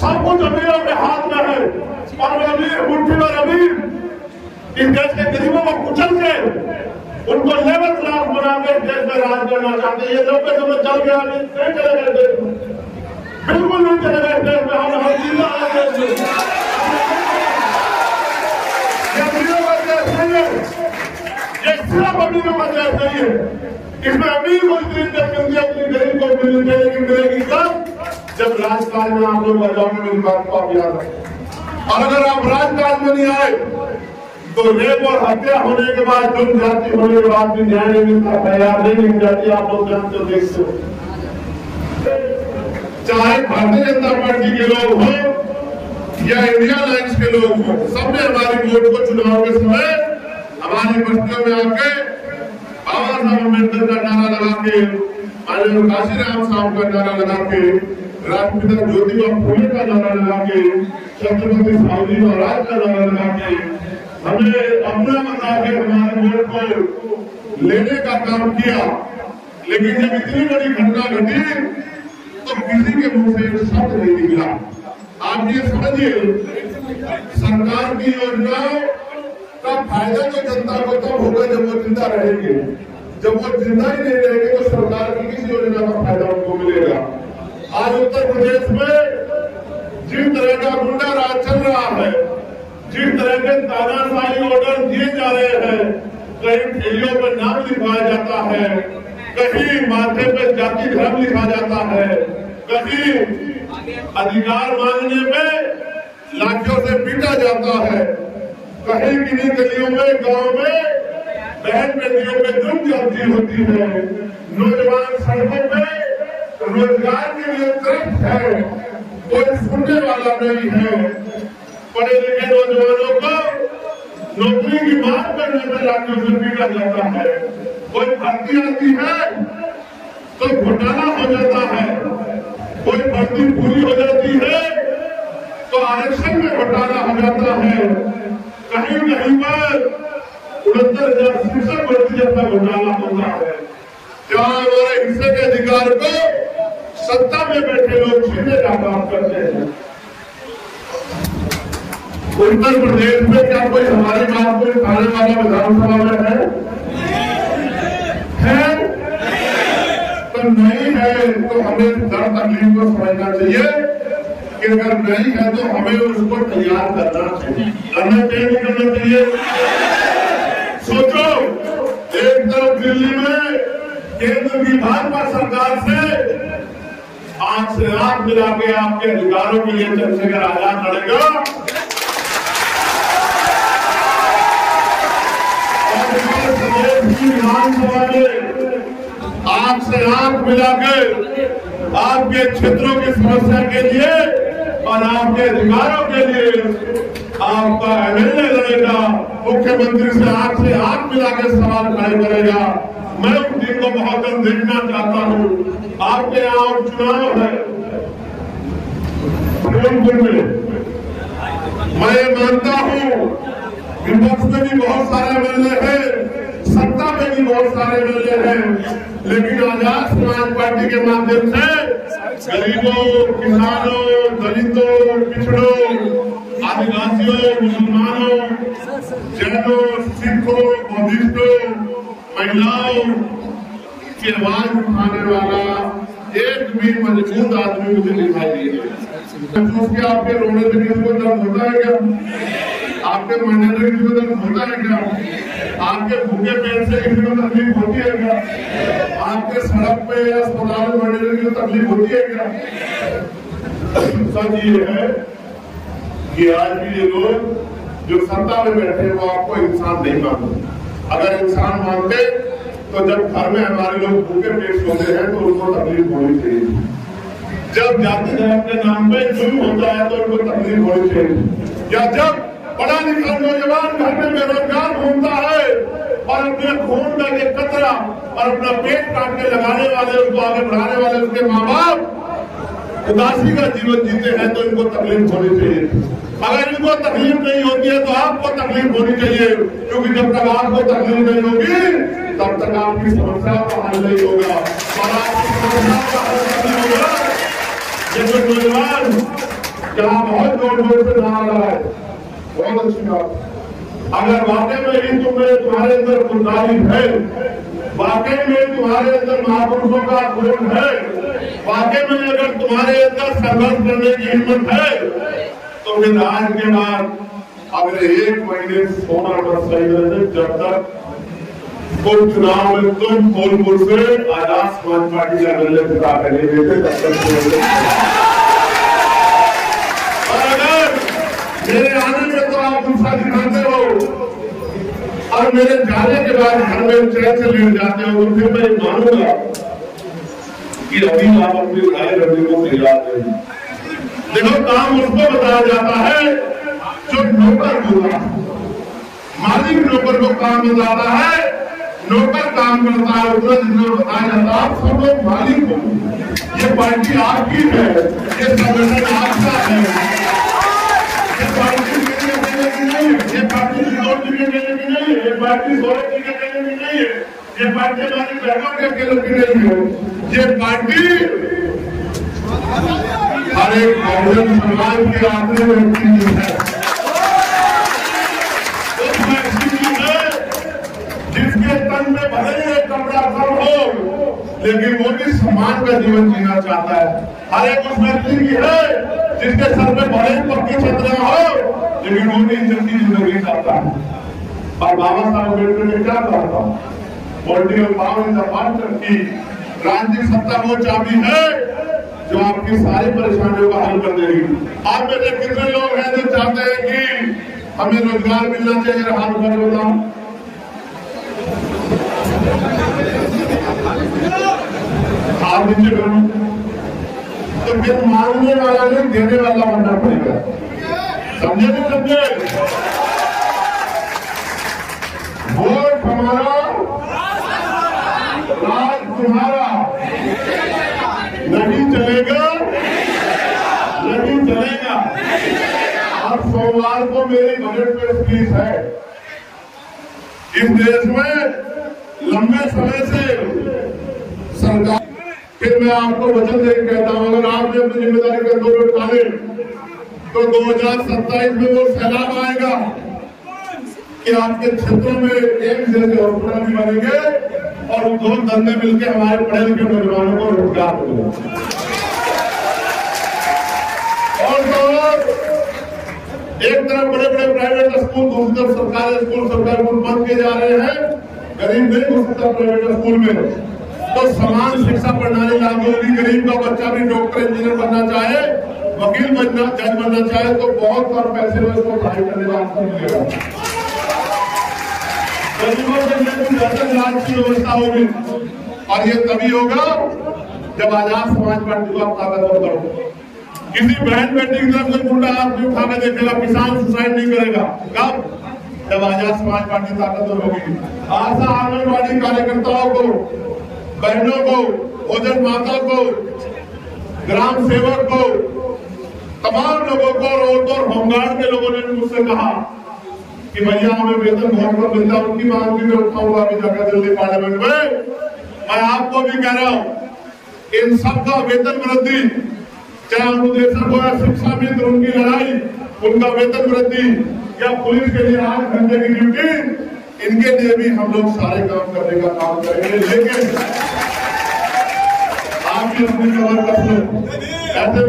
सब कुछ अमीरों के हाथ में है और वो अमीर मुट्ठी भर अमीर इस देश के गरीबों को कुचल के उनको लेवल क्लास बना के देश में राज करना चाहते हैं। ये लोग तो चल गया, नहीं चले गए देश में, बिल्कुल नहीं चले गए देश में। हम हर जिला देश में ये अमीरों का देश नहीं है, ये सिर्फ अमीरों का देश नहीं है। इसमें अमीर को इतनी इज्जत मिलती है, अपनी गरीब को मिलनी चाहिए, लेकिन मिलेगी कब? जब राजकाज में आप लोग आ जाओगे। मेरी बात को आप याद रखें। और अगर आप राजकाज में नहीं आए तो रेप और हत्या होने के बाद, जुर्म जाति होने के बाद भी न्याय नहीं मिलता, तैयार नहीं मिल जाती। आप लोग जानते हो, देखते हो। चाहे भारतीय जनता पार्टी के लोग हों या इंडिया अलायंस के लोग हों, सबने हमारी वोट को चुनाव के समय हमारी बस्तियों में आके बाबा साहब अम्बेडकर का नारा लगा के, माननीय काशीराम साहब का नारा लगा के, राष्ट्रपिता ज्योतिबा फुले का नारा लगा के, छत्रपति शिवाजी महाराज का नारा लगा के हमें अपना बता के हमारे वोट को लेने का काम किया। लेकिन जब इतनी बड़ी घटना घटी तो किसी के मुंह से एक शब्द नहीं निकला। आप ये समझिए, सरकार की योजनाओं का फायदा तो जनता को तब होगा जब वो जिंदा रहेंगे। जब वो जिंदा ही नहीं रहेंगे तो सरकार की किस योजना का फायदा उनको मिलेगा? आज उत्तर प्रदेश में जिस तरह का गुंडा राज चल रहा है, जिस तरह के तानाशाही ऑर्डर दिए जा रहे हैं, कहीं ठेलियों पर नाम लिखवाया जाता है, कहीं माथे पर जाति धर्म लिखा जाता है, कहीं अधिकार मांगने में लाठियों से पीटा जाता है, कहीं किन्हीं गलियों में, गांव में बहन बेटियों में जुर्म ज्यादती होती है, नौजवान सड़कों पे रोजगार के लिए तरफ है, कोई सुनने वाला नहीं है। पढ़े लिखे नौजवानों को नौकरी की मांग करने में लाठियों से पीटा जाता है। कोई भर्ती आती है तो घोटाला हो जाता है, कोई भर्ती पूरी हो जाती है तो आरक्षण में घोटाला हो जाता है, कहीं कहीं पर 69,000 शिक्षक भर्ती जैसा घोटाला होता है। जहाँ हमारे हिस्से के अधिकार को सत्ता में बैठे लोग छीनने का काम करते हैं। उत्तर प्रदेश में क्या कोई हमारी बात को उठाने वाला विधानसभा में है? तो नहीं है तो हमें दर्द तकलीफ को समझना चाहिए कि अगर नहीं है तो हमें उसको तैयार करना चाहिए, करना चाहिए। सोचो, एक तरफ दिल्ली में केंद्र की भाजपा सरकार से आंख से आंख मिला के आपके अधिकारों के लिए चंद्रशेखर आजाद लड़ेगा, विधानसभा में आंख से आंख मिला के आपके क्षेत्रों की समस्या के लिए और आपके अधिकारों के लिए आपका एमएलए लड़ेगा, मुख्यमंत्री से आंख मिला के सवाल खड़े करेगा। मैं उस दिन को बहुत जल्द देखना चाहता हूँ। आपके यहाँ चुनाव है गोरखपुर में, मैं मानता हूँ विपक्ष में भी बहुत सारे एमएलए हैं, सत्ता में भी बहुत सारे एमएलए हैं, लेकिन आजाद समाज पार्टी के माध्यम से गरीबों, किसानों, दलितों, पिछड़ों, आदिवासियों, मुसलमानों, जैनों, सिखों, बौद्धिस्टों, महिलाओं की आवाज उठाने वाला एक भी मजबूत आदमी मुझे दिखाई दिया। क्या आपके रोने से को दर्द होता है क्या? आपके मरने से किसी को दर्द होता है क्या? आपके भूखे पेट से किसी को तकलीफ होती है क्या? आपके सड़क पे या अस्पताल में मरने से किसी को तकलीफ होती है क्या? सच ये है कि आज भी ये लोग जो सत्ता में बैठे हैं वो आपको इंसान नहीं मानते। अगर इंसान मानते तो जब घर में हमारे लोग भूखे पेट सोते हैं तो उनको तकलीफ होनी चाहिए। जब जाति धर्म के नाम पे जुल्म होता है तो उनको तकलीफ होनी चाहिए। या जब पढ़ा लिखा नौजवान घर में बेरोजगार घूमता है और अपने खून का एक कतरा और अपना पेट काट के लगाने वाले, उसको आगे बढ़ाने वाले उसके माँ बाप उदासी का जीवन जीते हैं तो इनको तकलीफ होनी चाहिए। अगर इनको तकलीफ नहीं होती है तो आपको तकलीफ होनी चाहिए, क्योंकि जब तक आपको तकलीफ नहीं होगी तब तक आपकी समस्या का हल नहीं होगा और आपकी समस्या का हल नहीं होगा। ये जो नौजवान क्या बहुत जोर जोर से नारा है, बहुत अच्छी बात। अगर वाकई में ही तुम्हारे अंदर खुददारी है, वाकई में तुम्हारे अंदर महापुरुषों का गुण है, वाकई में अगर तुम्हारे अंदर संघर्ष करने की हिम्मत है, तो फिर आज के बाद अगले 1 महीने सोना पर सही रहे, जब तक कुल चुनाव में तुम फूलपुर से आजाद समाज पार्टी का निर्णय जिता कर नहीं देते, तब तक मेरे आने में तो आप गुस्सा दिखाते हो और मेरे जाने के बाद घर में चैन से लेट जाते हो, तो फिर मैं मानूंगा कि अभी आप अपनी राय रवि को तैयार करें। देखो, काम उसको बताया जाता है जो नौकर होगा, मालिक नौकर को काम बताता है, नौकर काम करता है उतना जितना बताया जाता है। आप सब लोग मालिक हो, ये पार्टी आपकी है, ये संगठन आपका है, ये पार्टी किशोर जी के कहने की नहीं है, ये पार्टी सौरभ जी के कहने की नहीं है, ये पार्टी हमारी बहनों के कहने की नहीं है, ये पार्टी हर एक बहुजन समाज के आखिरी व्यक्ति की है, उस व्यक्ति की है जिसके तन में भले ही एक कपड़ा कम हो, लेकिन वो भी सम्मान का जीवन जीना चाहता है। हर एक उस व्यक्ति की है जिसके सर में भले ही पक्की छतरियां हो, लेकिन वो भी इज्जत की जिंदगी चाहता है। और बाबा साहब अम्बेडकर ने क्या कहा था, political power is the master की, राजनीतिक सत्ता वो चाबी है जो आपकी सारी परेशानियों का हल कर देगी। आप में से कितने लोग हैं जो चाहते हैं कि हमें रोजगार मिलना चाहिए? हाथ उठा के बताओ। हाथ नीचे करो, तो फिर मांगने वाला नहीं देने वाला बनना पड़ेगा, समझे नहीं समझे? वोट हमारा, राज तुम्हारा, नहीं चलेगा, नहीं चलेगा। और सोमवार को मेरी बजट में स्पीच है। इस देश में लंबे समय से सरकार, फिर मैं आपको वचन देकर कहता हूं, अगर आपने अपनी जिम्मेदारी का 2 वोट डाले तो 2027 में वो सैलाब आएगा कि आपके क्षेत्रों में एक जैसे हॉस्पिटल भी बनेंगे और 2 धंधे मिलकर हमारे पढ़े लिखे नौजवानों को रोजगार मिलेगा। और एक तरफ बड़े बड़े प्राइवेट स्कूल, दूसरी तरफ सरकारी स्कूल बंद किए जा रहे हैं, गरीब नहीं घुस सकता प्राइवेट स्कूल में, तो समान शिक्षा प्रणाली लागू होगी। गरीब का बच्चा भी डॉक्टर इंजीनियर बनना चाहे, वकील बनना, जज बनना चाहे, तो बहुत कम पैसे में उसको पढ़ाई करने का अवसर मिलेगा। गरीबों के लिए बेहतर इलाज की व्यवस्था होगी, और ये तभी होगा जब आजाद समाज पार्टी को आप ताकतवर करो। किसी बहन बेटी की तरफ से गुंडा हाथ नहीं उठा के देखेगा, किसान सुसाइड नहीं करेगा। कब? जब आजाद समाज पार्टी ताकतवर होगी। आशा आंगनबाड़ी कार्यकर्ताओं को, बहनों को, भोजन माता को, ग्राम सेवक को, तमाम लोगों को, औरतों और होमगार्ड के लोगों ने मुझसे कहा कि भैया हमें वेतन बहुत कम मिलता है, उनकी मांग भी मैं उठाऊंगा अभी जाकर दिल्ली पार्लियामेंट में। मैं आपको भी कह रहा हूं, इन सबका वेतन वृद्धि, चाहे अनुदेशक हो या शिक्षा मित्र, उनकी लड़ाई, उनका वेतन वृद्धि, या पुलिस के लिए 8 घंटे की ड्यूटी, इनके लिए भी हम लोग सारे काम करने का काम करेंगे। लेकिन आप भी अपनी कमर कस लो, ऐसे